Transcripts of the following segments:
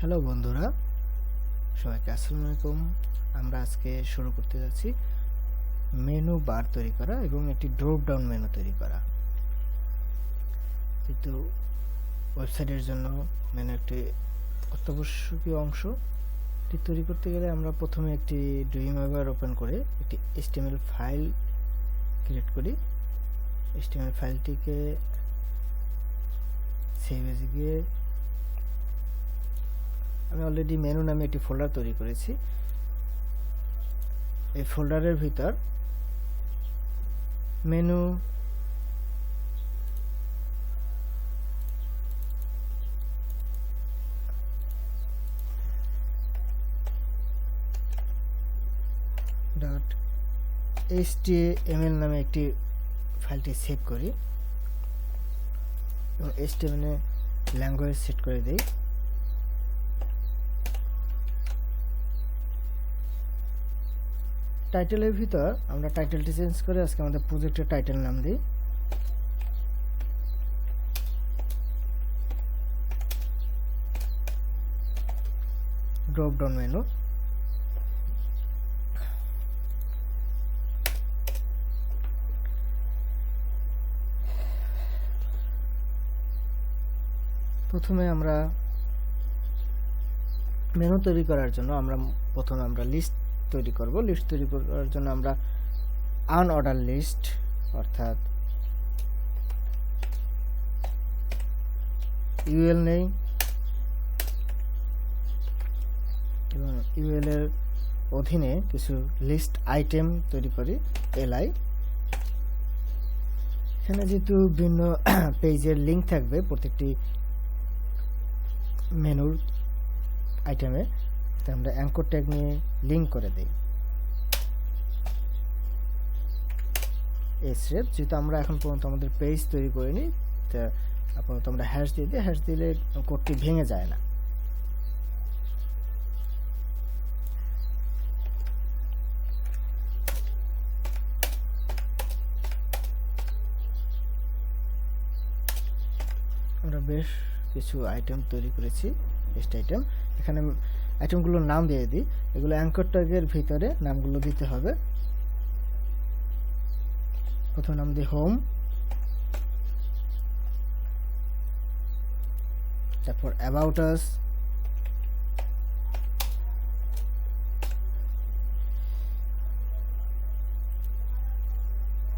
Hello বন্ধুরা, সবাইকে আসসালামু আলাইকুম। আমরা আজকে শুরু করতে যাচ্ছি মেনু বার তৈরি করা এবং একটি ড্রপ ডাউন মেনু তৈরি করা। কিন্তু ওয়েবসাইটের জন্য মেনু একটি অত্যাবশ্যকীয় অংশ। এটি তৈরি করতে গেলে আমরা প্রথমে একটি ড্রিমওয়েভার ওপেন করে একটি HTML ফাইল ক্রিয়েট করি। HTML ফাইলটিকে সেভ এজে গিয়ে আমি অলরেডি মেনু নামে একটি ফোল্ডার তৈরি করেছি। এই ফোল্ডারের ভিতর মেনু .html নামে একটি ফাইলটি সেভ করি এবং HTML ল্যাঙ্গুয়েজ সেট করে দিই। টাইটেলের ভিতর আমরা টাইটেলটি চেঞ্জ করে আজকে আমাদের প্রজেক্টের টাইটেল নাম দিই। Drop down menu. প্রথমে আমরা মেনু তৈরি করার জন্য প্রথমে আমরা লিস্ট তৈরি করব। লিস্ট তৈরি করার জন্য আমরা আনঅর্ডার লিস্ট অর্থাৎ ইউএল নেই এবং ইউএল এর অধীনে কিছু লিস্ট আইটেম তৈরি করি, এলআই। এখানে যেহেতু ভিন্ন পেজের লিঙ্ক থাকবে প্রত্যেকটি মেনুর আইটেমে, তাই আমরা অ্যাঙ্কর ট্যাগ নিয়ে লিঙ্ক করে দিই। এসরেপ যেহেতু আমরা এখন পর্যন্ত আমাদের পেজ তৈরি করিনি, তা আপাতত আমরা হ্যাশ দিয়ে দিই। হ্যাশ দিলে কোডটি ভেঙে যায় না। আমরা বেশ কিছু আইটেম তৈরি করেছি, লিস্ট আইটেম। এখানে আইটেমগুলোর নাম দিয়ে দিই। এগুলো অ্যাঙ্কর ট্যাগের ভিতরে নামগুলো দিতে হবে। প্রথম নাম দিই হোম, তারপর অ্যাবাউট আস,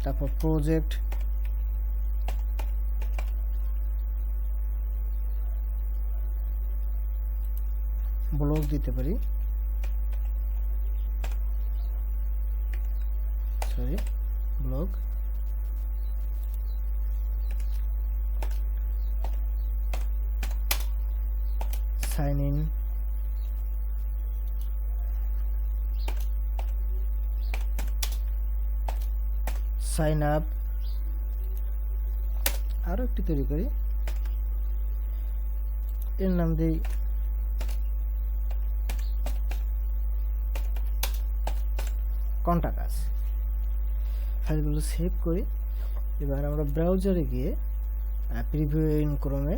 তারপর প্রজেক্ট, ব্লগ দিতে পারি, blog, sign in, sign up. আরো একটি তৈরি করি, এর নাম দিই কন্টাক্ট আস। ফাইলগুলো সেভ করি। এবার আমরা ব্রাউজারে গিয়ে প্রিভিউ ক্রমে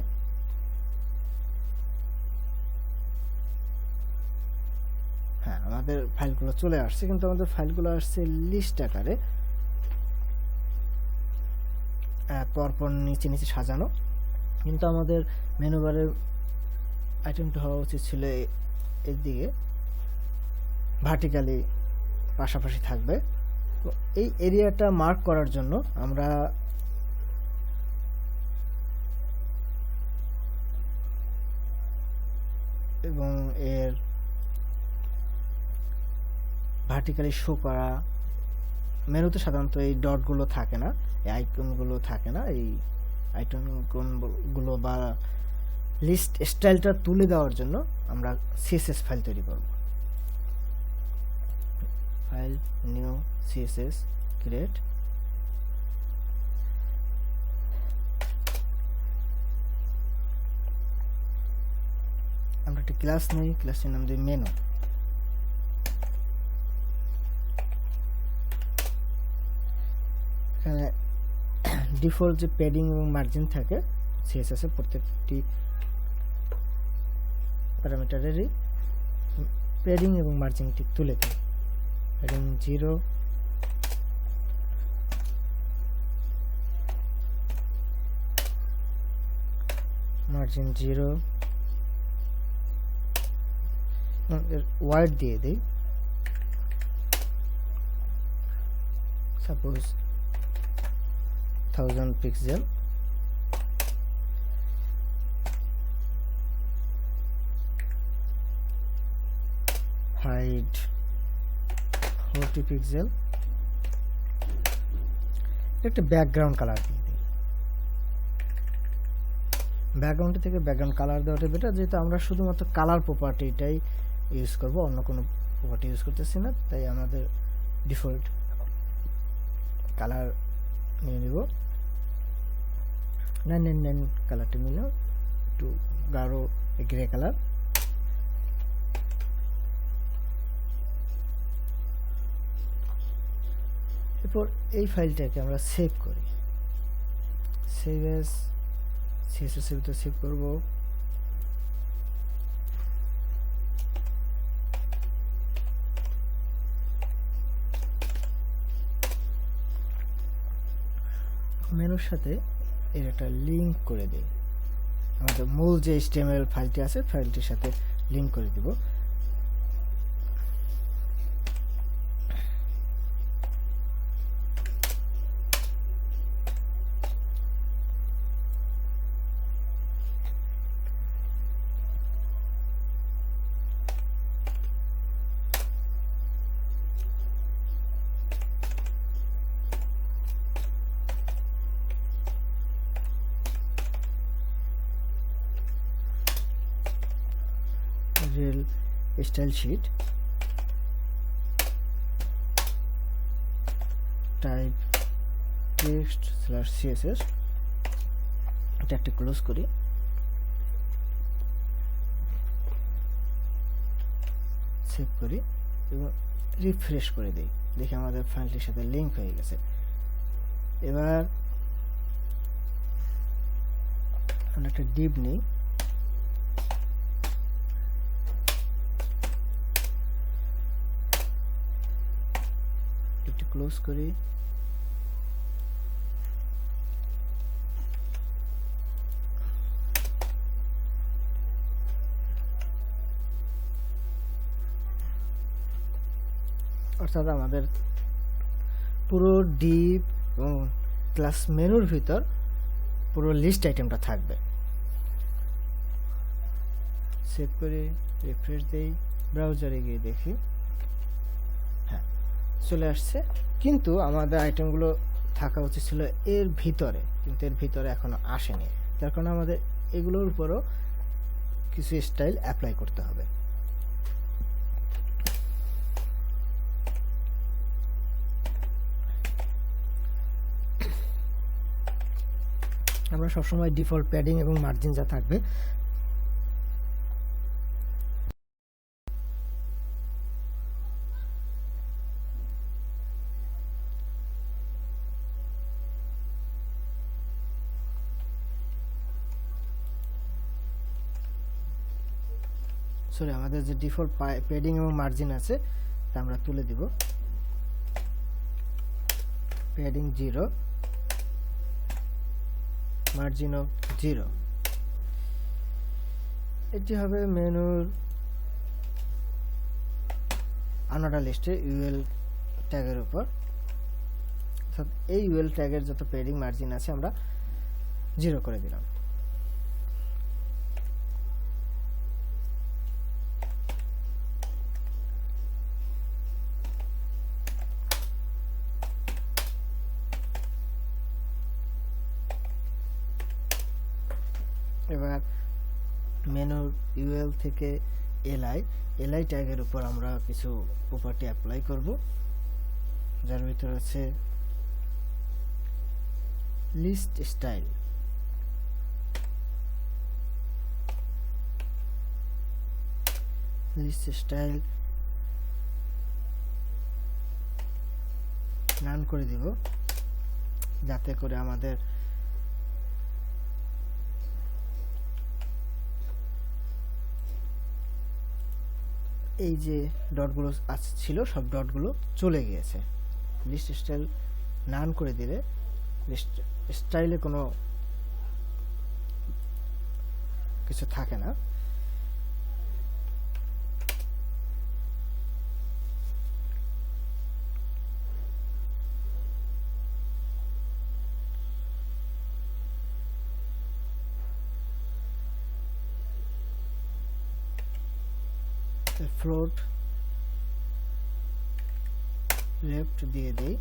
আমাদের ফাইলগুলো চলে আসছে, কিন্তু আমাদের ফাইলগুলো আসছে লিস্ট আকারে, পরপর নিচে নিচে সাজানো। কিন্তু আমাদের মেনু বারের আইটেমটা হওয়া উচিত ছিল এর দিকে ভার্টিক্যালি পাশাপাশি থাকবে। তো এই এরিয়াটা মার্ক করার জন্য আমরা এবং এর ভার্টিক্যালি শো করা, মেনুতে সাধারণত এই ডটগুলো থাকে না, এই আইকনগুলো থাকে না। এই আইকনগুলো বা লিস্ট স্টাইলটা তুলে দেওয়ার জন্য আমরা সিএসএস ফাইল তৈরি করব। File, new CSS, create. আমরা একটা ক্লাস নিই, ক্লাসের নাম দিই মেনু। এখানে ডিফল্ট যে প্যাডিং এবং মার্জিন থাকে সিএসএস এ প্রত্যেকটি প্যারামিটারেরই প্যাডিং এবং মার্জিনটি তুলে দিই। প্যাডিং 0, মার্জিন 0, ওয়াইড দিয়ে দিই, সাপোজ 1000 পিক্সেল। Height 40 pixel. একটা ব্যাকগ্রাউন্ড কালার দিয়ে দিই। ব্যাকগ্রাউন্ড থেকে ব্যাকগ্রাউন্ড কালার দেওয়াটা বেটার, যেহেতু আমরা শুধুমাত্র কালার প্রপার্টিটাই ইউজ করব, অন্য কোনো প্রপার্টি ইউজ করতেছি না, তাই আমাদের ডিফল্ট কালার নিয়ে নিব। 999 কালারটা নিল, একটু গাঢ় গ্রে কালার। এরপর এই ফাইলটাকে আমরা সেভ করি। সেভ এস সিএসএস এর ভিতরে সেভ করব। মেনুর সাথে এর একটা লিংক করে দেই, আমাদের মূল যে HTML ফাইলটি আছে ফাইলটির সাথে লিংক করে দিব। Rel style sheet, type text /css, এটা একটা ক্লোজ করি। সেভ করি এবং রিফ্রেশ করে দিই, দেখি আমাদের ফাইলটির সাথে লিংক হয়ে গেছে। এবার আমরা একটা ডিভ নিই, ক্লোজ করি। অর্থাৎ আমাদের পুরো ডিভ এবং ক্লাস মেনুর ভিতর পুরো লিস্ট আইটেমটা থাকবে। সেভ করে রিফ্রেশ দেই, ব্রাউজারে গিয়ে দেখি, হ্যাঁ চলে আসছে। কিন্তু আমাদের আইটেমগুলো থাকা উচিত ছিল এর ভিতরে, কিন্তু এর ভিতরে এখনো আসেনি, যার কারণে আমাদের এগুলোর উপরও কিছু স্টাইল অ্যাপ্লাই করতে হবে। আমরা সবসময় ডিফল্ট প্যাডিং এবং মার্জিন যা থাকবে আমাদের যে ডিফল্ট প্যাডিং এবং মার্জিন আছে তা আমরা তুলে দিব। প্যাডিং 0, মার্জিনও 0। এটি হবে মেনুর আনাডা লিস্টে ইউএল ট্যাগের উপর। অর্থাৎ এই ইউএল ট্যাগের যত প্যাডিং মার্জিন আছে আমরা 0 করে দিলাম। এবার মেনুর ইউএল থেকে এলআই ট্যাগের উপর আমরা কিছু প্রপার্টি অ্যাপ্লাই করব, যার ভিতর আছে list style. List style run করে দিব, যাতে করে আমাদের এই যে ডটগুলো ছিল সব ডটগুলো চলে গিয়েছে। লিস্ট স্টাইল নান করে দিলে লিস্ট স্টাইলে কোনো কিছু থাকে না। ফ্লোট লেফট দিয়ে দেই,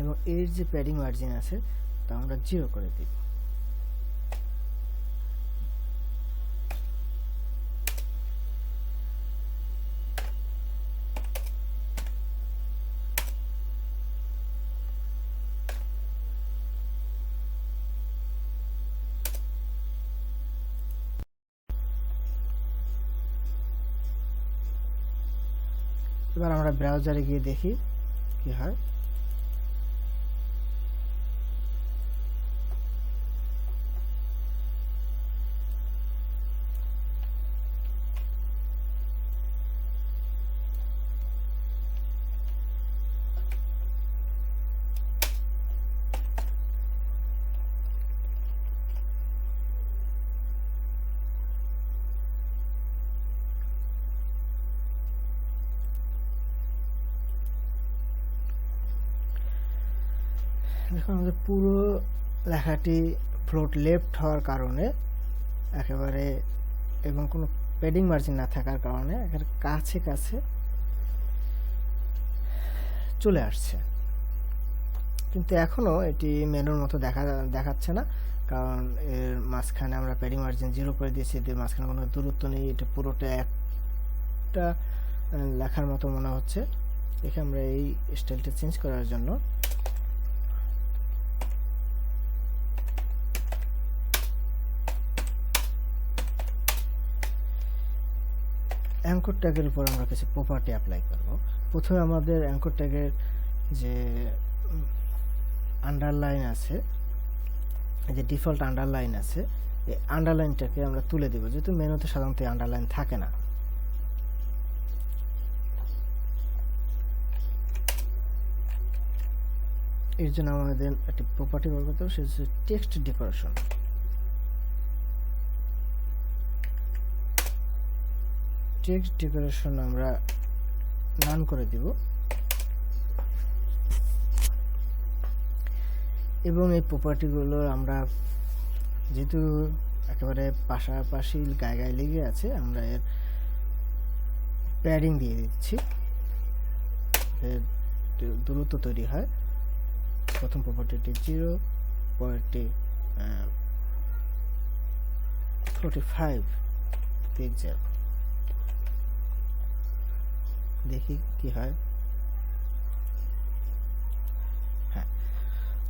এবং এর যে প্যাডিং মার্জিন আছে তা আমরা 0 করে দিব। এবার আমরা ব্রাউজারে গিয়ে দেখি কি হয়। দেখুন আমাদের পুরো লেখাটি ফ্লোট লেফট হওয়ার কারণে একেবারে, এবং কোনো প্যাডিং মার্জিন না থাকার কারণে একেবারে কাছে কাছে চলে আসছে। কিন্তু এখনও এটি মেনুর মতো দেখাচ্ছে না, কারণ এর মাঝখানে আমরা প্যাডিং মার্জিন 0 করে দিয়েছি। এদের মাঝখানে কোনো দূরত্ব নেই, এটা পুরোটা একটা লেখার মতো মনে হচ্ছে। দেখে আমরা এই স্টাইলটা চেঞ্জ করার জন্য অ্যাঙ্কর ট্যাগের উপর আমরা কিছু প্রপার্টি অ্যাপ্লাই করব। প্রথমে আমাদের অ্যাঙ্কর ট্যাগের যে আন্ডারলাইন আছে, যে ডিফল্ট আন্ডারলাইন আছে, এই আন্ডারলাইনটাকে আমরা তুলে দেব, যেহেতু মেনুতে সাধারণত আন্ডারলাইন থাকে না। এর জন্য আমাদের একটি প্রপার্টি ব্যবহার করতে হবে, সেটা হচ্ছে টেক্সট ডেকোরেশন। টেক্সট ডেকোরেশন আমরা নান করে দিব, এবং এই প্রপার্টিগুলো আমরা যেহেতু একেবারে পাশাপাশি গায়ে লেগে আছে, আমরা এর প্যাডিং দিয়ে দিচ্ছি, দূরত্ব তৈরি হয়। প্রথম প্রপার্টিটি 0, পরেরটি 45 পিক্সেল। দেখি কি হয়। হ্যাঁ,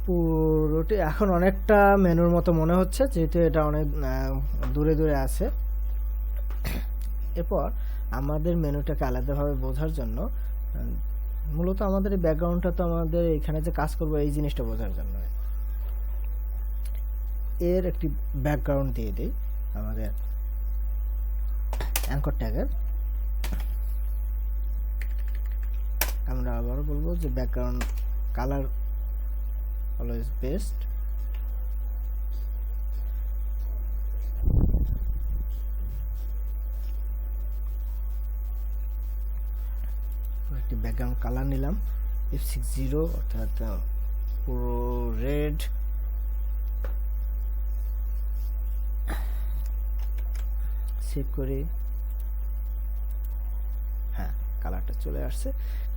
পুরোটি এখন অনেকটা মেনুর মতো মনে হচ্ছে, যেহেতু এটা অনেক দূরে দূরে আছে। এরপর আমাদের মেনুটাকে আলাদাভাবে বোঝার জন্য, মূলত আমাদের এই ব্যাকগ্রাউন্ডটা তো আমাদের এখানে যে কাজ করবো এই জিনিসটা বোঝার জন্য এর একটি ব্যাকগ্রাউন্ড দিয়ে দিই আমাদের অ্যাঙ্কর ট্যাগের। আমরা আবারও বলবো যে ব্যাকগ্রাউন্ড কালার অলওয়েজ বেস্ট। একটি ব্যাকগ্রাউন্ড কালার নিলাম F60, অর্থাৎ পুরো রেড। সেভ করি। হ্যাঁ, কালারটা চলে আসছে,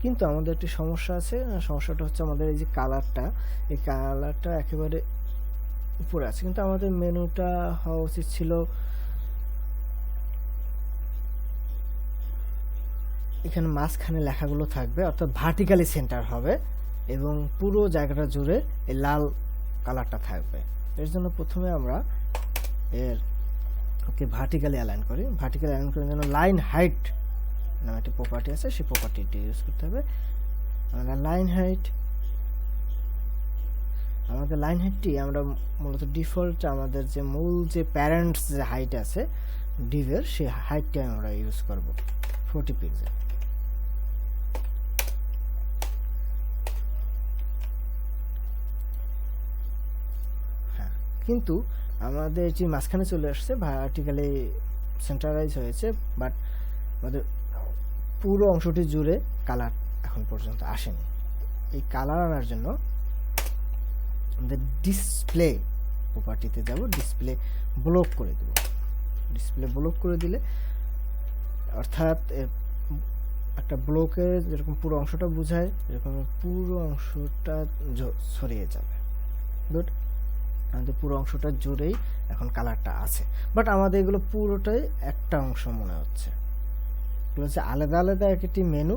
কিন্তু আমাদের একটি সমস্যা আছে। সমস্যাটা হচ্ছে আমাদের এই যে কালারটা, এই কালারটা একেবারে উপরে আছে, কিন্তু আমাদের মেনুটা হওয়া উচিত ছিল এখানে মাঝখানে লেখাগুলো থাকবে, অর্থাৎ ভার্টিক্যালি সেন্টার হবে, এবং পুরো জায়গাটা জুড়ে এই লাল কালারটা থাকবে। এর জন্য প্রথমে আমরা এর ওকে ভার্টিক্যালি অ্যালাইন করি। ভার্টিক্যালি অ্যালাইন করার জন্য লাইন হাইট নামে একটা প্রপার্টি আছে, সেই প্রপার্টিটি ইউজ করতে হবে। আমাদের লাইন হাইটটি আমরা মূলত ডিফল্ট আমাদের যে মূল যে প্যারেন্টস যে হাইট আছে ডিভের, সেই হাইটটা আমরা ইউজ করব 40 পিক্সেল। হ্যাঁ, কিন্তু আমাদের যে মাঝখানে চলে আসছে, ভার্টিক্যালি সেন্টারাইজ হয়েছে, বাট আমাদের পুরো অংশটি জুড়ে কালার এখন পর্যন্ত আসেনি। এই কালার আনার জন্য আমাদের ডিসপ্লে প্রপার্টিতে যাব, ডিসপ্লে ব্লক করে দেব। ডিসপ্লে ব্লক করে দিলে, অর্থাৎ একটা ব্লকে যেরকম পুরো অংশটা বোঝায়, এরকম পুরো অংশটা ছড়িয়ে যাবে। গুড, আমাদের পুরো অংশটা জুড়েই এখন কালারটা আছে, বাট আমাদের এগুলো পুরোটাই একটা অংশ মনে হচ্ছে। এগুলো হচ্ছে আলাদা আলাদা একটি মেনু,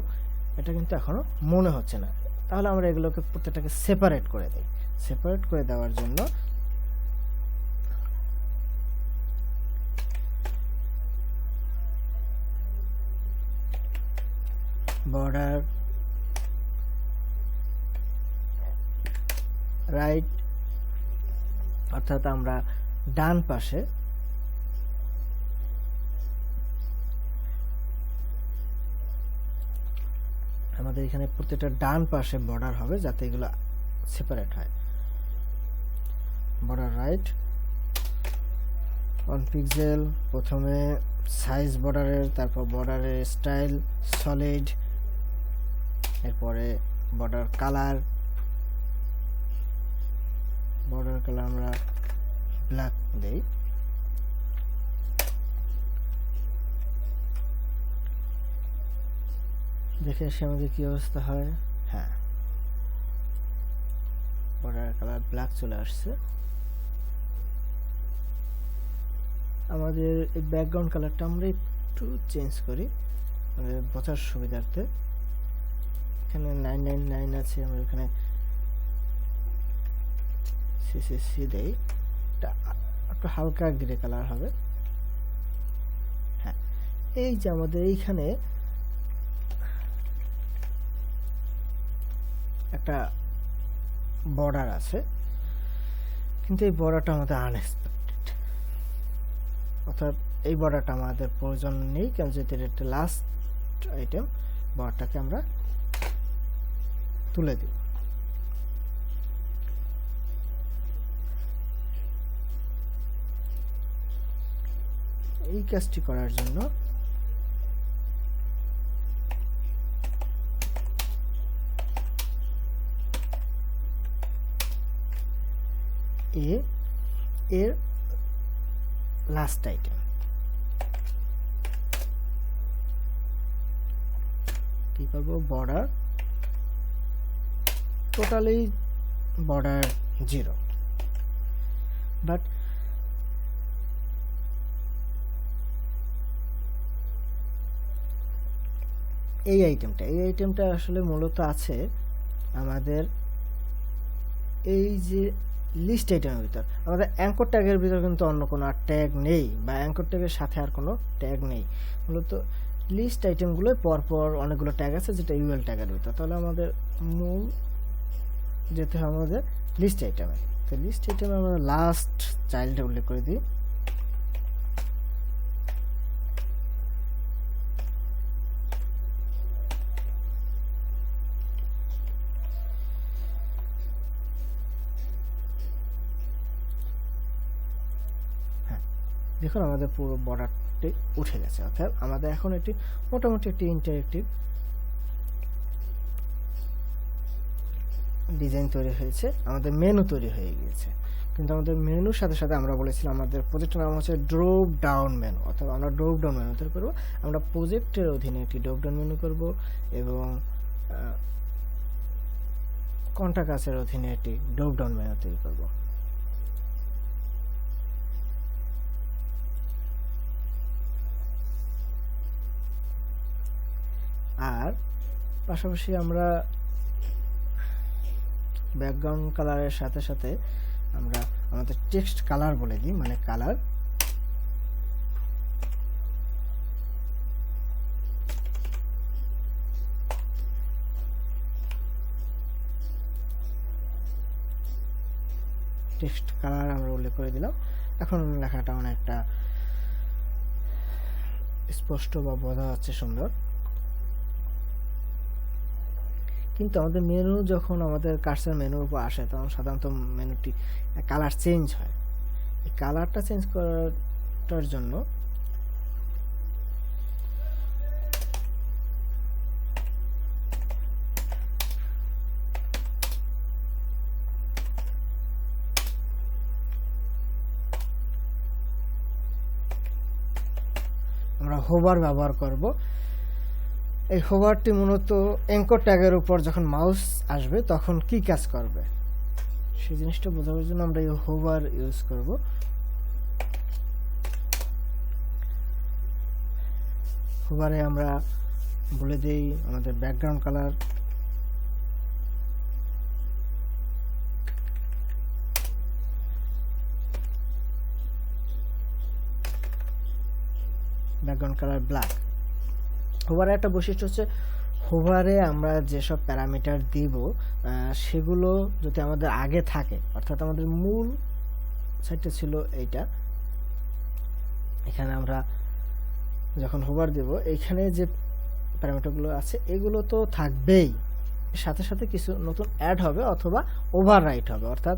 এটা কিন্তু এখনো মনে হচ্ছে না। তাহলে আমরা এগুলোকে প্রত্যেকটাকে সেপারেট করে দিই। সেপারেট করে দেওয়ার জন্য বর্ডার রাইট, অর্থাৎ আমরা ডান পাশে আমাদের এখানে প্রত্যেকটা ডান পাশে বর্ডার হবে, যাতে এগুলো সেপারেট হয়। বর্ডার রাইট 1 পিক্সেল, প্রথমে সাইজ বর্ডারের, তারপর বর্ডারের স্টাইল সলিড, এরপরে বর্ডার কালার। বর্ডার কালার আমরা ব্ল্যাক দেই। দেখে আসি আমাদের কি অবস্থা হয়। হ্যাঁ, বর্ডার কালার ব্ল্যাক চলে আসছে। আমাদের এই ব্যাকগ্রাউন্ড কালারটা আমরা একটু চেঞ্জ করি আমাদের বোঝার সুবিধার্থে। এখানে 999 আছে, আমরা এখানে সিসিসি দেই, এটা একটু হালকা গ্রে কালার হবে। হ্যাঁ, এই যে আমাদের এইখানে একটা বর্ডার আছে, কিন্তু এই বর্ডারটা আমাদের আনএক্সপেক্টেড, অর্থাৎ এই বর্ডারটা আমাদের প্রয়োজন নেই, কারণ যেহেতু এটা লাস্ট আইটেম, বর্ডারটাকে আমরা তুলে দিই। এই কাজটি করার জন্য এর লাস্ট আইটেম কি করব, বর্ডার টোটালি বর্ডার 0, বাট এই আইটেমটা আসলে মূলত আছে আমাদের এই যে লিস্ট আইটেমের ভিতর। আমাদের অ্যাঙ্কর ট্যাগের ভিতর কিন্তু অন্য কোনো আর ট্যাগ নেই, বা অ্যাঙ্কর ট্যাগের সাথে আর কোনো ট্যাগ নেই। মূলত লিস্ট আইটেমগুলো পরপর অনেকগুলো ট্যাগ আছে, যেটা ইউএল ট্যাগের ভিতর। তাহলে আমাদের মূল যেতে হবে আমাদের লিস্ট আইটেমে। তো লিস্ট আইটেমে আমরা লাস্ট চাইল্ডে উল্লেখ করে দিই। দেখুন আমাদের পুরো বর্ডারটি উঠে গেছে, অর্থাৎ আমাদের এখন একটি মোটামুটি একটি ইন্টারেক্টিভ ডিজাইন তৈরি হয়েছে, আমাদের মেনু তৈরি হয়ে গিয়েছে। কিন্তু আমাদের মেনুর সাথে সাথে আমরা বলেছিলাম আমাদের প্রজেক্টের নাম হচ্ছে ড্রপ ডাউন মেনু, অর্থাৎ আমরা ড্রপ ডাউন মেনু তৈরি করবো। আমরা প্রজেক্টের অধীনে একটি ড্রপ ডাউন মেনু করব, এবং কন্টাকাসের অধীনে একটি ড্রপ ডাউন মেনু তৈরি করব। আর পাশাপাশি আমরা ব্যাকগ্রাউন্ড কালারের সাথে সাথে আমরা আমাদের টেক্সট কালার বলে দিই, মানে কালার টেক্সট কালার আমরা উল্লেখ করে দিলাম। এখন লেখাটা অনেকটা স্পষ্ট বা বোঝা যাচ্ছে সুন্দর। কিন্তু আমাদের মেনু যখন আমাদের কার্সার মেনুর উপর আসে তখন সাধারণত মেনুটি কালার চেঞ্জ হয়। এই কালারটা চেঞ্জ করার জন্য আমরা হোভার ব্যবহার করব। এই হোভারটি মূলত অ্যাঙ্কর ট্যাগের উপর যখন মাউস আসবে তখন কি কাজ করবে সেই জিনিসটা বোঝানোর জন্য আমরা এই হোভার ইউজ করব। হোভারে আমরা বলে দেই আমাদের background colour, background colour black. হোভারের একটা বৈশিষ্ট্য হচ্ছে হোভারে আমরা যেসব প্যারামিটার দিব সেগুলো যদি আমাদের আগে থাকে, অর্থাৎ আমাদের মূল সাইটটা ছিল এইটা, এখানে আমরা যখন হোভার দেব এইখানে যে প্যারামিটারগুলো আছে এগুলো তো থাকবেই, সাথে সাথে কিছু নতুন অ্যাড হবে অথবা ওভাররাইট হবে, অর্থাৎ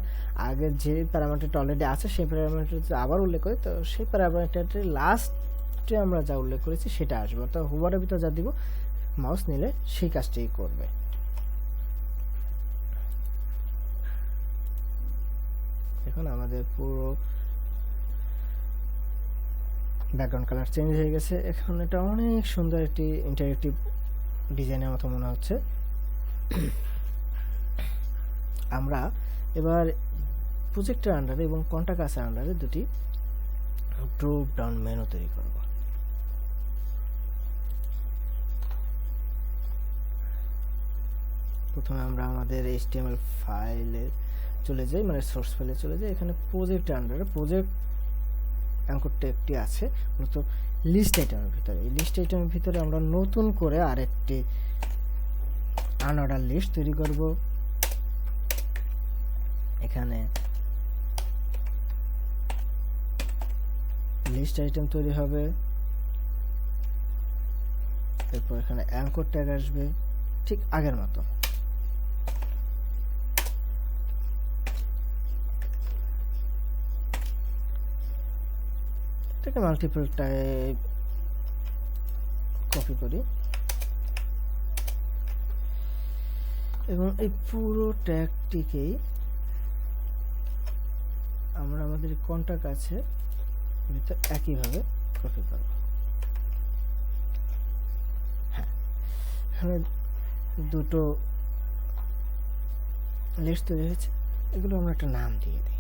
আগে যে প্যারামিটারটা অলরেডি আছে সেই প্যারামিটারটা আবার উল্লেখ করি তো সেই প্যারামিটারটির লাস্টে আমরা যা উল্লেখ করেছি সেটা আসবে, অর্থাৎ হোভারের ভিতরে যা দিব মাউস নিলে সেই কাজটাই করবে। এখন আমাদের পুরো ব্যাকগ্রাউন্ড কালার চেঞ্জ হয়ে গেছে। এখন এটা অনেক সুন্দর একটি ইন্টারেক্টিভ ডিজাইনের মতো মনে হচ্ছে। আমরা এবার প্রজেক্টের আন্ডারে এবং কন্টাক্ট আসার আন্ডারে দুটি ড্রপ ডাউন মেনু তৈরি করব। প্রথমে আমরা আমাদের HTML ফাইলে চলে যাই, মানে সোর্স ফাইলে চলে যাই। এখানে প্রজেক্টের আন্ডারে প্রজেক্ট অ্যাঙ্কর ট্যাগটি আছে মূলত লিস্ট আইটেমের ভিতরে। এই লিস্ট আইটেমের ভিতরে আমরা নতুন করে আরেকটি আনঅর্ডার লিস্ট তৈরি করব। এখানে লিস্ট আইটেম তৈরি হবে, এরপর এখানে অ্যাঙ্কর ট্যাগ আসবে ঠিক আগের মতো। এটাকে মাল্টিপল টাইপ কপি করি এবং এই পুরো ট্যাগটিকেই আমরা আমাদের কন্টাক্ট আছে ভিতর একইভাবে কপি করব। হ্যাঁ, এখানে দুটো লিস্ট তৈরি হয়েছে, এগুলো আমরা একটা নাম দিয়ে দিই।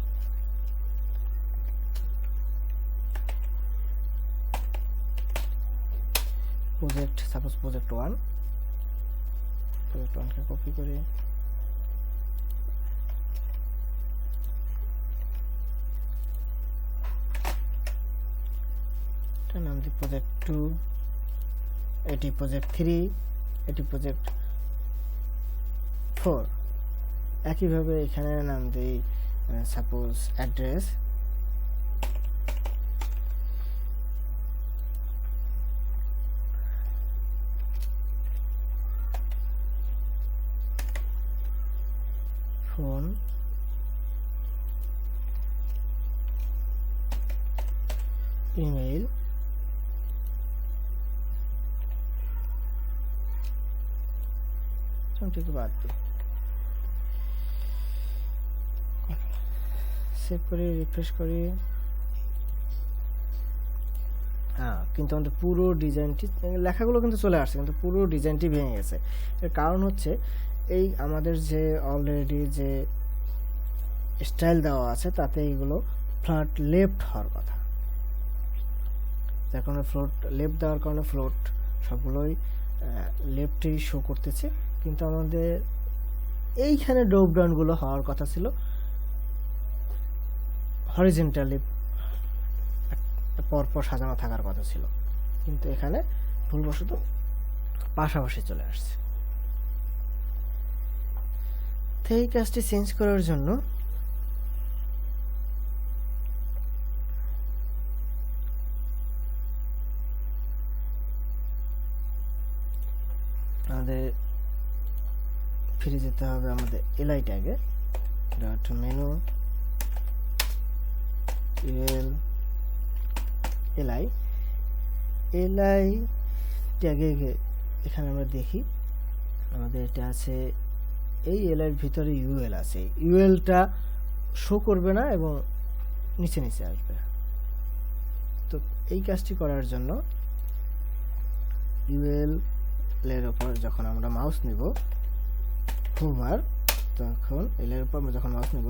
প্রজেক্ট, সাপোজ প্রজেক্ট 1, প্রজেক্ট 1কে কপি করে এটার নাম দিই প্রজেক্ট 2, এটি প্রজেক্ট 3, এটি প্রজেক্ট 4। একইভাবে এখানে নাম দিই সাপোজ অ্যাড্রেস, ফোন, ইমেইল, বাদ দিই, সেভ করি, রিফ্রেশ করি। হ্যাঁ, কিন্তু আমাদের পুরো ডিজাইনটি, লেখাগুলো কিন্তু চলে আসছে কিন্তু পুরো ডিজাইনটি ভেঙে গেছে। এর কারণ হচ্ছে এই আমাদের যে অলরেডি যে স্টাইল দেওয়া আছে তাতে এইগুলো ফ্লোট লেফট হওয়ার কথা, যার কারণে ফ্লোট লেফট দেওয়ার কারণে ফ্লোট সবগুলোই লেফটেই শো করতেছে, কিন্তু আমাদের এইখানে ড্রপ ডাউনগুলো হওয়ার কথা ছিল হরিজন্টালি পরপর সাজানো থাকার কথা ছিল, কিন্তু এখানে ভুলবশত পাশাপাশি চলে আসছে। তো এই কাজটি চেঞ্জ করার জন্য আমাদের ফিরে যেতে হবে আমাদের এলআই ট্যাগে, ডট মেনু ইউএল এলআই ট্যাগে এখানে আমরা দেখি আমাদের এটা আছে, এই এলআইয়ের ভিতরে ইউএল আছে, ইউএলটা শো করবে না এবং নিচে নিচে আসবে। তো এই কাজটি করার জন্য ইউএল এর উপর যখন আমরা মাউস নেব হোভার, তখন এল এর উপর আমরা যখন মাউস নেব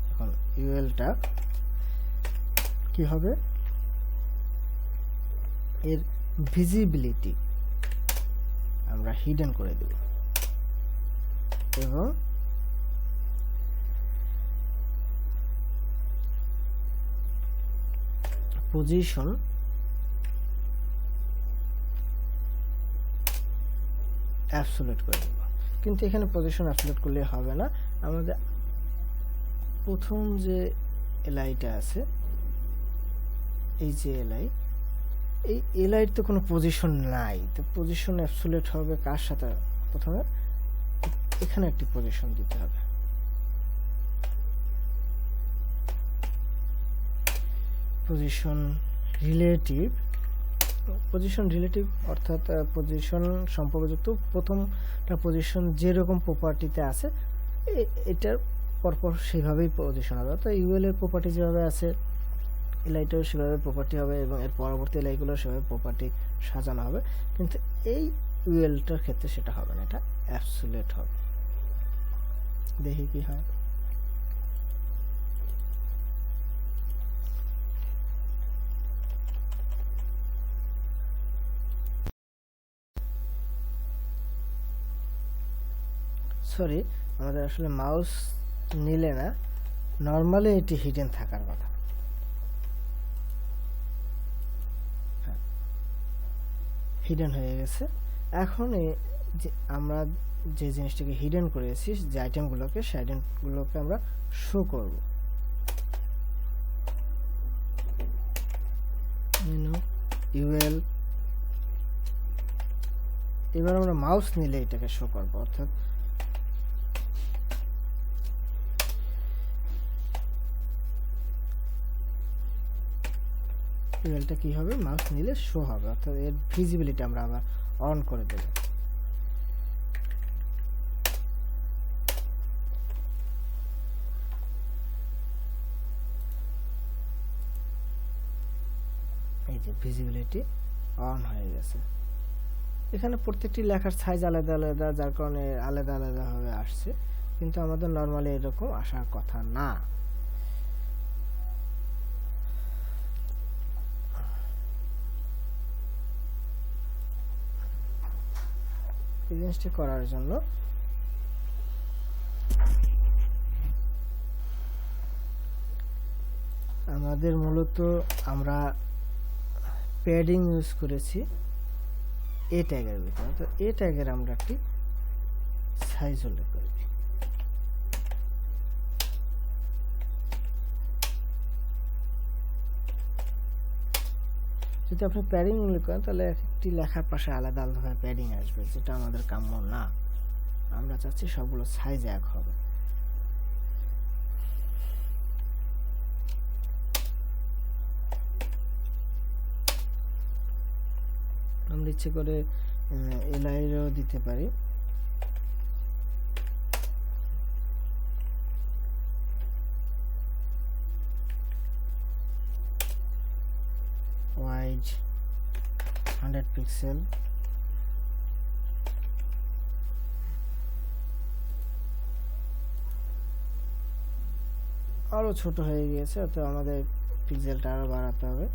তখন ইউএলটা কি হবে, এর ভিজিবিলিটি আমরা হিডেন করে দেব এবং পজিশন অ্যাবসোলিউট করে দেব। কিন্তু এখানে পজিশন অ্যাবসোলিউট করলে হবে না, আমাদের প্রথম যে এলআইটা আছে, এই যে এলআই, এই এলআইয়ের তো কোনো পজিশন নাই, তো পজিশন অ্যাবসোলিউট হবে কার সাথে, প্রথমে এখানে একটি পজিশন দিতে হবে, পজিশন রিলেটিভ অর্থাৎ পজিশন সম্পর্কযুক্ত প্রথমটা পজিশন যেরকম প্রপার্টিতে আছে এটার পরপর সেভাবেই পজিশন হবে, অর্থাৎ ইউএল এর প্রপার্টি যেভাবে আছে এলআইটাও সেভাবে প্রপার্টি হবে এবং এর পরবর্তী এলআইগুলো সেভাবে প্রপার্টি সাজানো হবে। কিন্তু এই ইউএলটার ক্ষেত্রে সেটা হবে না, এটা অ্যাবসোলিউট হবে। দেখি কি হয়। সরি, আমাদের আসলে মাউস নিলে না, নর্মালি এটি হিডেন থাকার কথা। হিডেন হয়ে গেছে। এখন যে আমরা যে জিনিসটাকে হিডেন করেছি, যে আইটেমগুলোকে, সেই আইটেমগুলোকে আমরা শো করব। মেনু ইউএল, এবার আমরা মাউস নিলে এটাকে শো করব, অর্থাৎ ইউএলটা কি হবে, মাউস নিলে শো হবে, অর্থাৎ এর ভিজিবিলিটি আমরা আবার অন করে দেব। এই যে ভিজিবিলিটি অন হয়ে গেছে। এখানে প্রত্যেকটি লেখার সাইজ আলাদা আলাদা, যার কারণে আলাদা আলাদা ভাবে আসছে, কিন্তু আমাদের নরমালি এরকম আসার কথা না। এই জিনিসটি করার জন্য আমাদের মূলত আমরা প্যাডিং ইউজ করেছি এ ট্যাগের ভিতরে, তো এ ট্যাগের আমরা একটি সাইজ উল্লেখ করি। যদি আপনি প্যাডিং উল্লেখ করেন তাহলে একটি লেখার পাশে আলাদা আলাদাভাবে প্যাডিং আসবে, যেটা আমাদের কাম্য না। আমরা চাচ্ছি সবগুলো সাইজ এক হবে। আমরা ইচ্ছে করে এলআইরও দিতে পারি। ওয়াইড 100 পিক্সেল, আরো ছোট হয়ে গিয়েছে, তো আমাদের পিক্সেলটা আরো বাড়াতে হবে,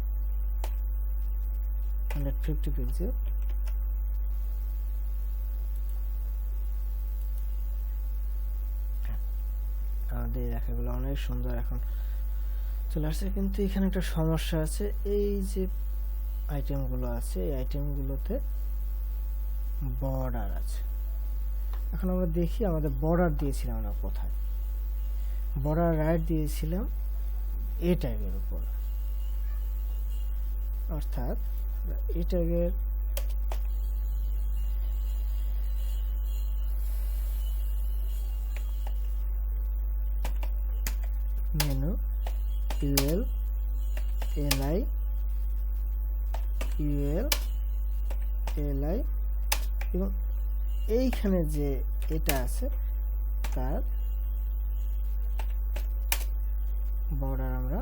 150 পিক্সেল। আমাদের রেখাগুলো অনেক সুন্দর এখন চলে আসছে, কিন্তু এখানে একটা সমস্যা আছে। এই যে আইটেমগুলো আছে, এই আইটেমগুলোতে বর্ডার আছে। এখন আমরা দেখি আমাদের বর্ডার দিয়েছিলাম আমরা কোথায়। বর্ডার রাইট দিয়েছিলাম এ ট্যাগের উপর, অর্থাৎ এ ট্যাগের ইউএল এলআই এবং এইখানে যে এটা আছে তার বর্ডার আমরা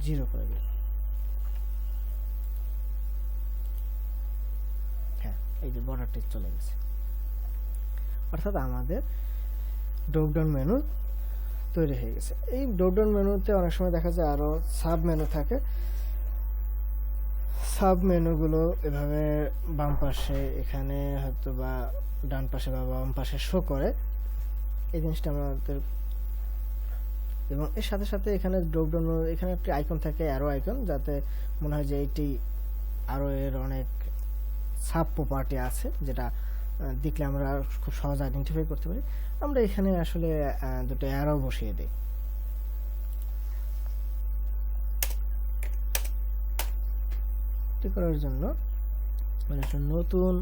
0 করে দেব। হ্যাঁ, এই যে বর্ডারটি চলে গেছে, অর্থাৎ আমাদের ড্রপডাউন মেনু তৈরি হয়ে গেছে। এই ড্রপডাউন মেনুতে অনেক সময় দেখা যায় আরো সাব মেনু থাকে। সাব মেনুগুলো এভাবে বাম পাশে এখানে হয়তো বা ডান পাশে বা বাম পাশে শো করে, এই জিনিসটা আমাদের। এবং এর সাথে সাথে এখানে ড্রপডাউন এখানে একটি আইকন থাকে, অ্যারো আইকন, যাতে মনে হয় যে এটি আরো এর অনেক সাব প্রপার্টি আছে, যেটা দেখলে আমরা খুব সহজ আইডেন্টিফাই করতে পারি। আমরা এখানে আসলে দুটো অ্যারো বসিয়ে দিই। করার জন্য একটা নতুন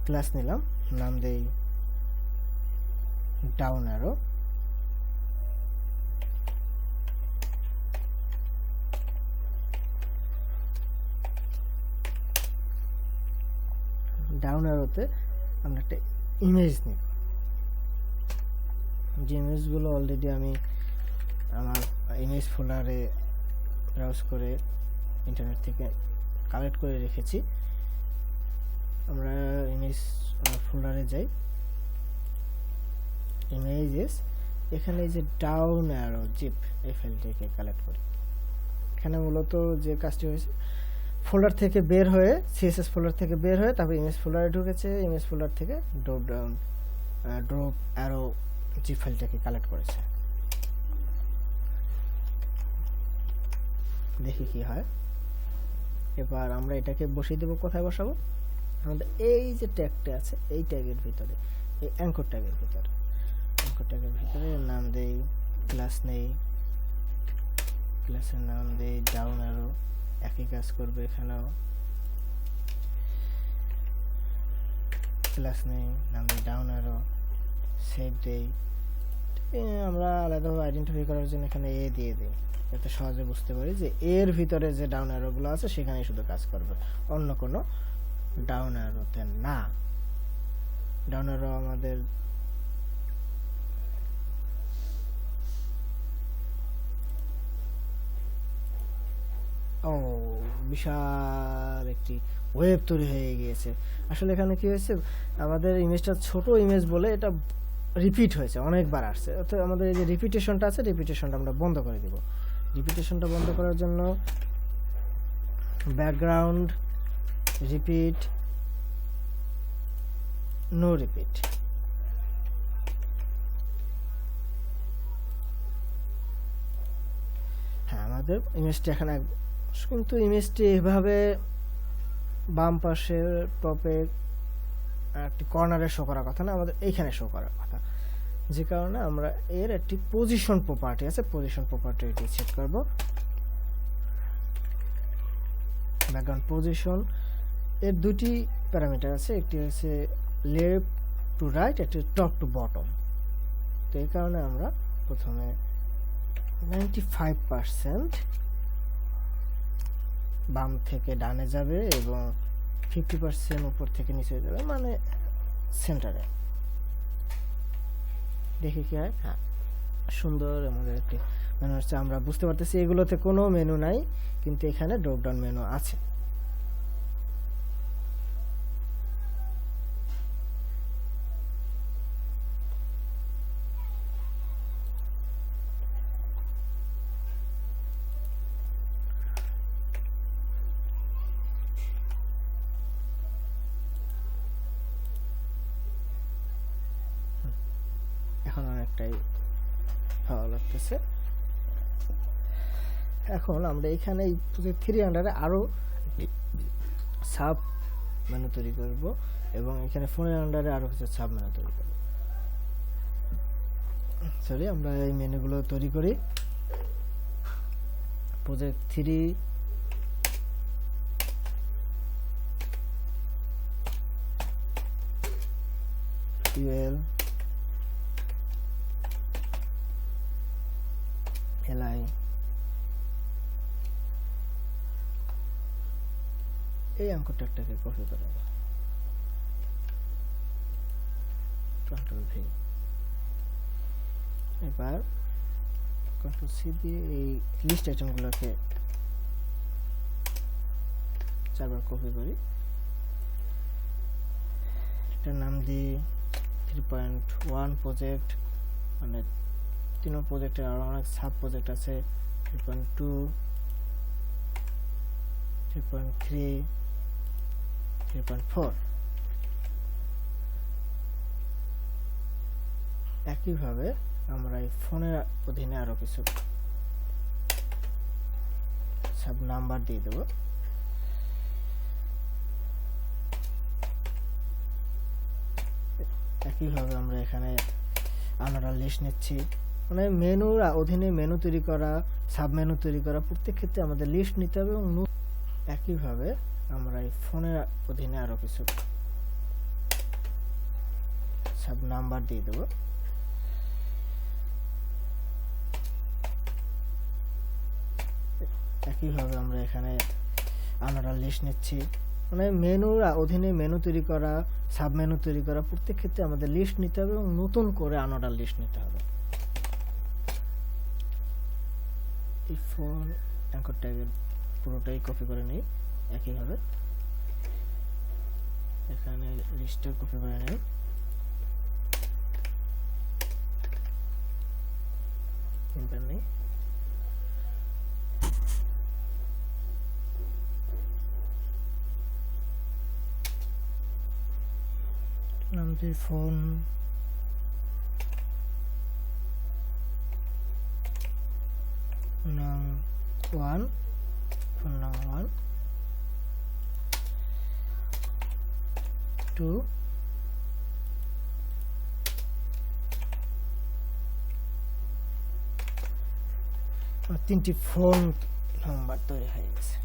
ক্লাস নিলাম, নাম দেই ডাউন অ্যারো। ডাউন অ্যারোতে আমরা একটা ইমেজ নিই, যে ইমেজগুলো অলরেডি আমি আমার ইমেজ ফোল্ডারে ব্রাউজ করে ইন্টারনেট থেকে কালেক্ট করে রেখেছি। আমরা ইমেজ ফোল্ডারে যাই, ইমেজেস, এখানে এই যে ডাউন অ্যারো জিপ এই ফাইলটিকে কালেক্ট করি। এখানে মূলত যে কাজটি হয়েছে, ফোল্ডার থেকে বের হয়ে সিএসএস ফোল্ডার থেকে বের হয়ে তারপর ইমেজ ফোল্ডারে ঢুকেছে, ইমেজ ফোল্ডার থেকে ড্রপ অ্যারো জিপ ফাইলটাকে কালেক্ট করেছে। দেখি কি হয়। এবার আমরা এটাকে বসিয়ে দেবো। কোথায় বসাবো? আমাদের এই যে ট্যাগটা আছে এই ট্যাগের ভিতরে, এই অ্যাঙ্কর ট্যাগের ভিতরে, অ্যাঙ্কর ট্যাগের ভিতরে নাম দেই ক্লাস, নেই ক্লাসের নাম দেই ডাউন অ্যারো। একই কাজ করবে এখানেও, ক্লাস নেই, নাম দেই ডাউন অ্যারো, সেভ দেই। আমরা আলাদাভাবে আইডেন্টিফাই করার জন্য এখানে এ দিয়ে দিই, যাতে সহজে বুঝতে পারি যে এর ভিতরে যে ডাউন অ্যারোগুলো আছে সেখানেই শুধু কাজ করবে, অন্য কোনো ডাউন অ্যারোতে না। ডাউন অ্যারো আমাদের বিশাল একটি ওয়েব তৈরি হয়ে গিয়েছে। আসলে এখানে কি হয়েছে, আমাদের ইমেজটা ছোট ইমেজ বলে এটা রিপিট হয়েছে, অনেকবার আসছে। অর্থাৎ আমাদের এই যে রিপিটেশনটা আছে, রিপিটেশনটা আমরা বন্ধ করে দিব। রিপিটেশনটা বন্ধ করার জন্য ব্যাকগ্রাউন্ড রিপিট, নো রিপিট। হ্যাঁ, আমাদের ইমেজটি এখানে, কিন্তু ইমেজটি এভাবে বাম পাশের টপে একটি কর্নারে শো করার কথা না, আমাদের এইখানে শো করার কথা। যে কারণে আমরা এর একটি পজিশন প্রপার্টি আছে, পজিশন প্রপার্টিটি সেট করব। ব্যাকগ্রাউন্ড পজিশন এর দুটি প্যারামিটার আছে, একটি হচ্ছে লেফট টু রাইট, একটি টপ টু বটম। তো এই কারণে আমরা প্রথমে 95% বাম থেকে ডানে যাবে এবং 50% উপর থেকে নিচে যাবে, মানে সেন্টারে। দেখি কি হয়। হ্যাঁ, সুন্দর আমাদের একটি মেনু আসছে। আমরা বুঝতে পারতেছি এগুলোতে কোনো মেনু নাই, কিন্তু এখানে ড্রপডাউন মেনু আছে। এখন অনেকটাই ভালো লাগতেছে। এখন আমরা এখানে এই 3 আন্ডারে আরো সাব মেনু তৈরি করব এবং এখানে ফোনের আন্ডারে আরো কিছু সাব মেনু তৈরি করব। সরি, আমরা এই মেনুগুলো তৈরি করি। প্রজেক্ট 3 UL LI এই অ্যাঙ্কর ট্যাগটাকে কপি করে নেব, কন্ট্রোল ভি। এবার কন্ট্রোল সি দিয়ে এই লিস্ট আইটেমগুলোকে 4বার কপি করি। এটার নাম দিই 3.1 প্রজেক্ট, মানে 3 প্রজেক্টের আরো অনেক সাব প্রজেক্ট আছে, 3.2, 3.3, 3.4। একইভাবে আমরা এই ফোনের অধীনে আরো কিছু সাব নাম্বার দিয়ে দেব। একইভাবে আমরা এখানে আনারা লিস্ট নিচ্ছি, মানে মেনুর অধীনে মেনু তৈরি করা, সাব মেনু তৈরি করা, প্রত্যেক ক্ষেত্রে আমাদের লিস্ট নিতে হবে। এবং একইভাবে আমরা এই ফোনের অধীনে আরো কিছু সাব নাম্বার দিয়ে দেব। একইভাবে আমরা এখানে আনারা লিস্ট নিচ্ছি, মানে মেনুর অধীনে মেনু তৈরি করা, সাব মেনু তৈরি করা, প্রত্যেক ক্ষেত্রে আমাদের লিস্ট নিতে হবে এবং নতুন করে আনারা লিস্ট নিতে হবে। এই ফোন অ্যাঙ্কর ট্যাগের পুরোটাই কপি করে নিই। একইভাবে এখানে লিস্টটা কপি করে নিই। চিন্তা নেই। নামটি ফোন নাম 1, ফোন নাম 1, 2, 3টি ফোন নাম্বার তৈরি হয়ে গেছে।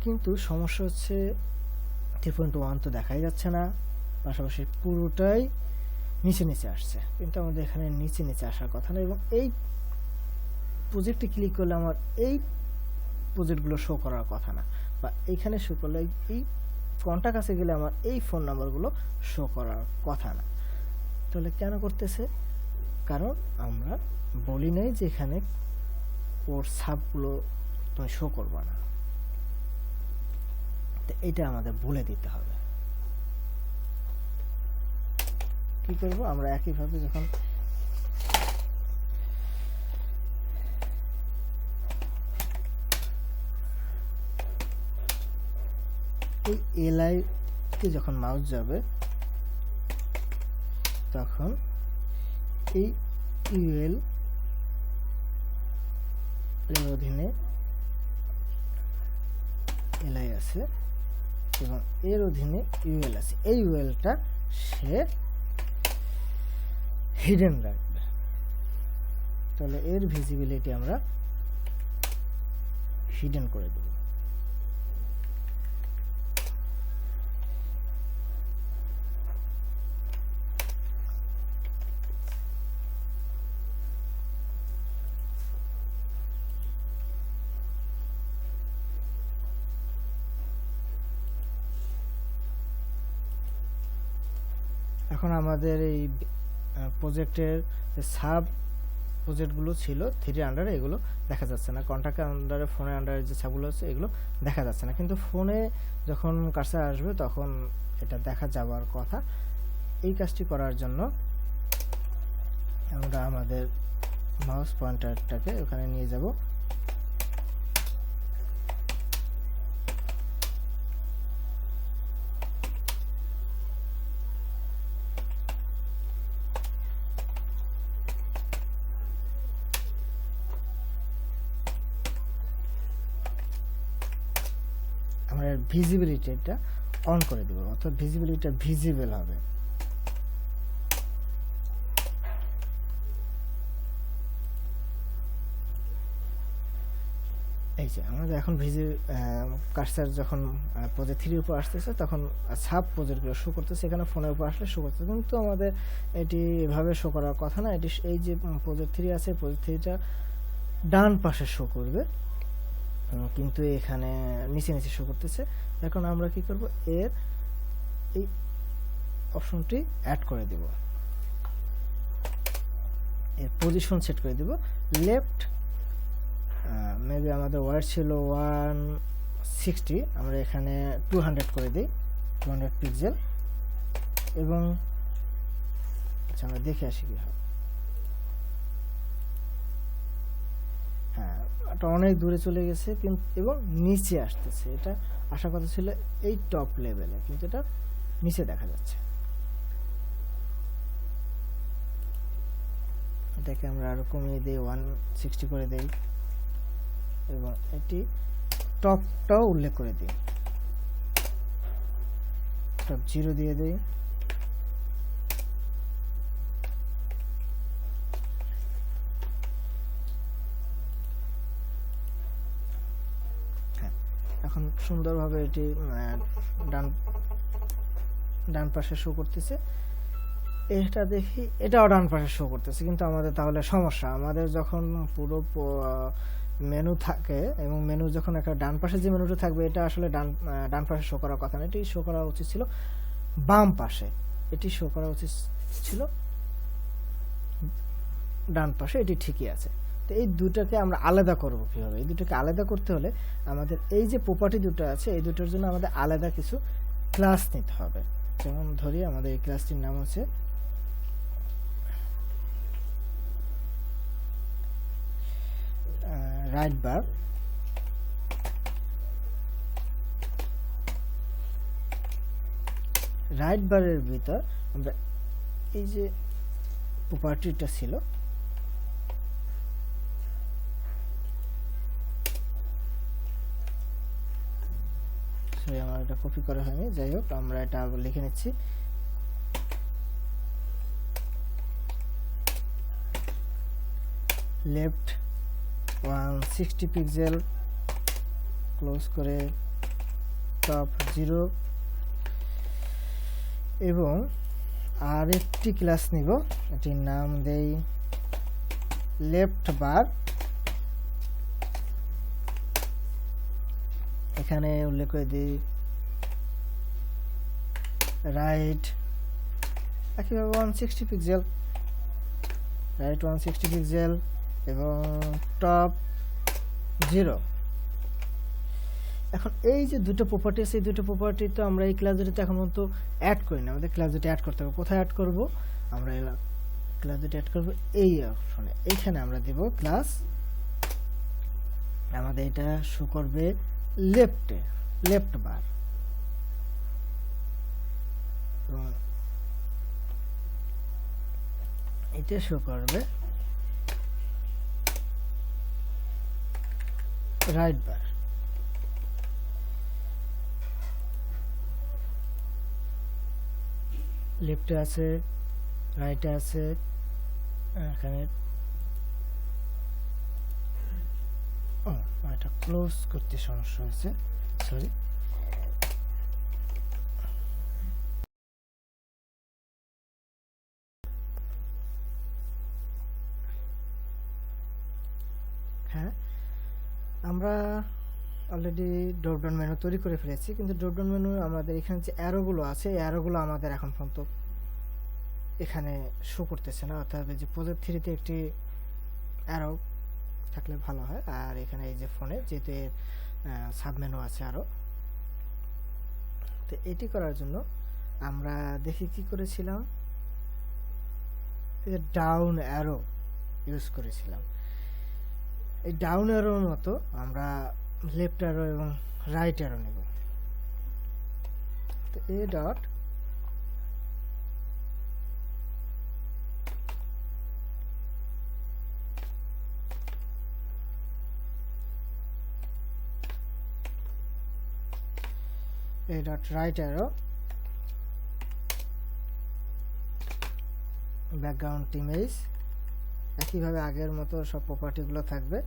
কিন্তু সমস্যা হচ্ছে 3.1 তো দেখাই যাচ্ছে না, পাশাপাশি পুরোটাই নিচে নিচে আসছে, কিন্তু আমাদের এখানে নিচে নিচে আসার কথা না। এবং এই প্রজেক্টে ক্লিক করলে আমার এই প্রজেক্টগুলো শো করার কথা না, বা এইখানে শো করলে এই ফোনটা কাছে গেলে আমার এই ফোন নাম্বারগুলো শো করার কথা না। তাহলে কেন করতেছে? কারণ আমরা বলি নাই যে এখানে ওর সাবগুলো তুমি শো করবা না, এটা আমাদের বলে দিতে হবে। কি করব আমরা? একইভাবে যখন এই এলআই তে যখন মাউস যাবে তখন এই ইউএল এর অধীনে এলআই আছে এবং এর অধীনে ইউএল আছে। এই ইউএলটা সে হিডেন রাখবে, তাহলে এর ভিজিবিলিটি আমরা হিডেন করে দেব। এখন আমাদের এই প্রজেক্টের সাব প্রজেক্টগুলো ছিল 3 আন্ডারে, এগুলো দেখা যাচ্ছে না। কন্ট্যাক্ট আন্ডারে, ফোনের আন্ডারে যে সাবগুলো আছে এগুলো দেখা যাচ্ছে না, কিন্তু ফোনে যখন কার্সার আসবে তখন এটা দেখা যাওয়ার কথা। এই কাজটি করার জন্য আমরা আমাদের মাউস পয়েন্টারটাকে ওখানে নিয়ে যাব। আমরা ভিজিবিলিটিটা অন করে দেব, অর্থাৎ ভিজিবিলিটিটা ভিজিবল হবে। এই যে আমাদের এখন কার্সার যখন প্রজেক্ট 3 উপর আসতেছে তখন সাব প্রজেক্টগুলো শো করতেছে, এখানে ফোনের উপর আসলে শো করতেছে, কিন্তু আমাদের এটি এভাবে শো করার কথা না। এটি এই যে প্রজেক্ট 3 আছে, প্রজেক্ট 3টা ডান পাশে শো করবে, কিন্তু এখানে নিচে নিচে শো করতেছে। এখন আমরা কি করব, এর এই অপশনটি অ্যাড করে দেব, এর পজিশন সেট করে দেব লেফট, মেবি আমাদের ওয়ার্ড ছিল 160, আমরা এখানে 200 করে দিই, 200 পিক্সেল। এবং আচ্ছা আমরা দেখে আসি কি হয়। হ্যাঁ, এটা অনেক দূরে চলে গেছে কিন্তু এবং নিচে আসতেছে, এটা আসার কথা ছিল এই টপ লেভেলে, কিন্তু এটা নিচে দেখা যাচ্ছে। এটাকে আমরা আরো কমিয়ে দিই, 160 করে দেই এবং এটি টপটাও উল্লেখ করে দিই, টপ 0 দিয়ে দেই। হ্যাঁ, এখন সুন্দরভাবে এটি ডান পাশে শো করতেছে। এটা দেখি, এটাও ডান পাশে শো করতেছে, কিন্তু আমাদের তাহলে সমস্যা, আমাদের যখন পুরো মেনু থাকে এবং মেনু যখন একটা ডান পাশে যে মেনুটা থাকবে এটা আসলে ডান পাশে শো করার কথা না, এটি শো করা উচিত ছিল বাম পাশে, এটি শো করা উচিত ছিল ডান পাশে, এটি ঠিকই আছে। তো এই দুটাকে আমরা আলাদা করব কিভাবে? এই দুটাকে আলাদা করতে হলে আমাদের এই যে প্রপার্টি দুটো আছে এই দুটোর জন্য আমাদের আলাদা কিছু ক্লাস নিতে হবে। যেমন ধরি আমাদের এই ক্লাসটির নাম হচ্ছে রাইট বার। রাইট বারের ভিতর আমরা এই যে প্রপার্টিটা ছিল আমার এটা কপি করা হয়নি, যাই হোক আমরা এটা লিখে নিচ্ছি। লেফট 160 পিক্সেল, ক্লোজ করে টপ 0 এবং আরেকটি ক্লাস নিব, এটির নাম দেই লেফট বার। এখানে উল্লেখ করে দিই রাইট একইভাবে 160 পিক্সেল, রাইট 160 পিক্সেল এবং টপ 0। এখন এই যে দুটো প্রপার্টি আছে এই দুটো প্রপার্টি তো আমরা এই ক্লাস দুটোতে এখন পর্যন্ত অ্যাড করি না, আমাদের ক্লাস দুটো অ্যাড করতে হবে। কোথায় অ্যাড করব? আমরা ক্লাস দুটো অ্যাড করব এই অপশনে, এইখানে আমরা দেব ক্লাস, আমাদের এটা শো করবে লেফটে, লেফট বার, এবং এটা শো করবে রাইট বার। লেফটে আছে, রাইটে আছে, এখানে এটা ক্লোজ করতে সমস্যা হয়েছে, সরি। হ্যাঁ, আমরা অলরেডি ড্রপডাউন মেনু তৈরি করে ফেলেছি, কিন্তু ড্রপডাউন মেনু আমাদের এখানে যে অ্যারোগুলো আছে এই অ্যারোগুলো আমাদের এখন পর্যন্ত এখানে শো করতেছে না, অর্থাৎ যে প্রজেক্ট 3-তে একটি অ্যারো থাকলে ভালো হয়। আর এখানে এই যে ফোনে যেহেতু সাব মেনু আছে আরো, তো এটি করার জন্য আমরা দেখি কি করেছিলাম, এই যে ডাউন অ্যারো ইউজ করেছিলাম। এই ডাউন অ্যারোর মতো আমরা লেফট অ্যারো এবং রাইট অ্যারো নেব। তো A dot right arrow background image, একইভাবে আগের মতো সব প্রপার্টিগুলো থাকবে।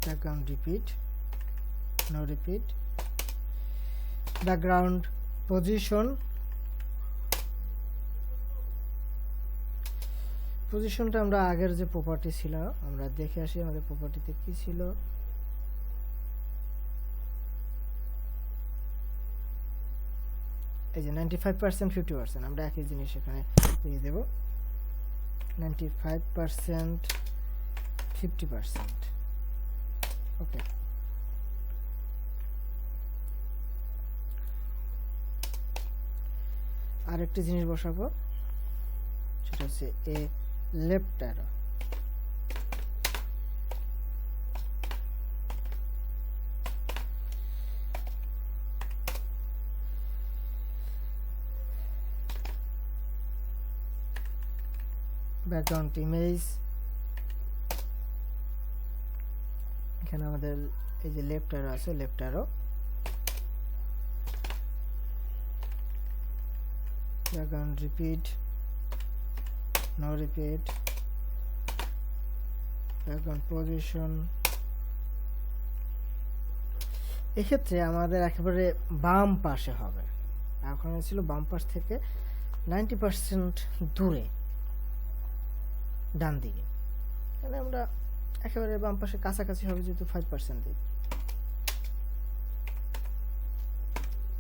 background repeat, no repeat, background position, পজিশনটা আমরা আগের যে প্রপার্টি ছিল আমরা দেখে আসি আমাদের প্রপার্টিতে কি ছিল। এই যে 95% 50% আমরা একই জিনিস এখানে দিয়ে দেব 95% 50%। ওকে, আরেকটি জিনিস বসাবো, সেটা হচ্ছে a left arrow. Background image, এখানে আমাদের এই যে লেফট অ্যারো আছে, left arrow, background repeat, no repeat, background position. এক্ষেত্রে আমাদের একেবারে বাম পাশে হবে, এখন ছিল বাম পাশ থেকে 90% দূরে ডান দিকে, তাহলে আমরা একেবারে বাম পাশে কাছাকাছি হবে যেহেতু 5% দিই,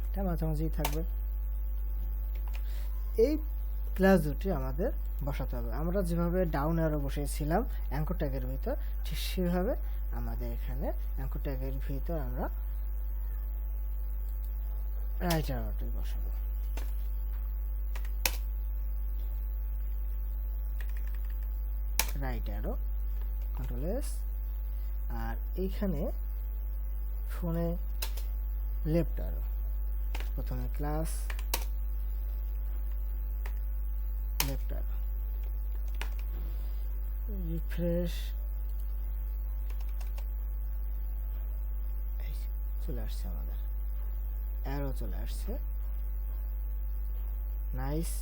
এটা মাঝামাঝি থাকবে। এই ক্লাস দুটি আমাদের বসাতে হবে, আমরা যেভাবে ডাউন অ্যারো বসিয়েছিলাম অ্যাঙ্কর ট্যাগের ভিতর, ঠিক সেভাবে আমাদের এখানে অ্যাঙ্কর ট্যাগের ভিতর আমরা রাইট অ্যারোটি বসাবো। রাইট অ্যারো, কন্ট্রোল এস, আর এইখানে ফোনে লেফট অ্যারো, প্রথমে ক্লাস লেফট অ্যারো, রিফ্রেশ, চলে আসছে আমাদের অ্যারো চলে আসছে, নাইস।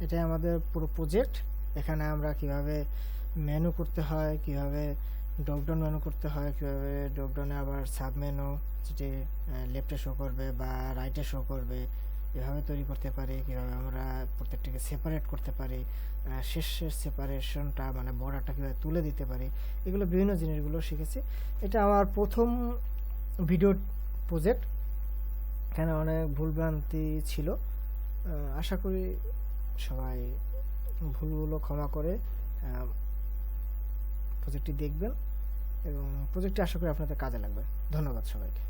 এটাই আমাদের পুরো প্রজেক্ট। এখানে আমরা কিভাবে মেনু করতে হয়, কিভাবে ড্রপডাউন মেনু করতে হয়, কিভাবে ড্রপডাউনে আবার সাব মেনু যেটি লেফটে শো করবে বা রাইটে শো করবে এভাবে তৈরি করতে পারি, কিভাবে আমরা প্রত্যেকটাকে সেপারেট করতে পারি, শেষের সেপারেশনটা মানে বর্ডারটা কীভাবে তুলে দিতে পারি, এগুলো বিভিন্ন জিনিসগুলো শিখেছি। এটা আমার প্রথম ভিডিও প্রজেক্ট, এখানে অনেক ভুলভ্রান্তি ছিল, আশা করি সবাই ভুলগুলো ক্ষমা করে প্রজেক্টটি দেখবেন এবং প্রজেক্টটি আশা করি আপনাদের কাজে লাগবে। ধন্যবাদ সবাইকে।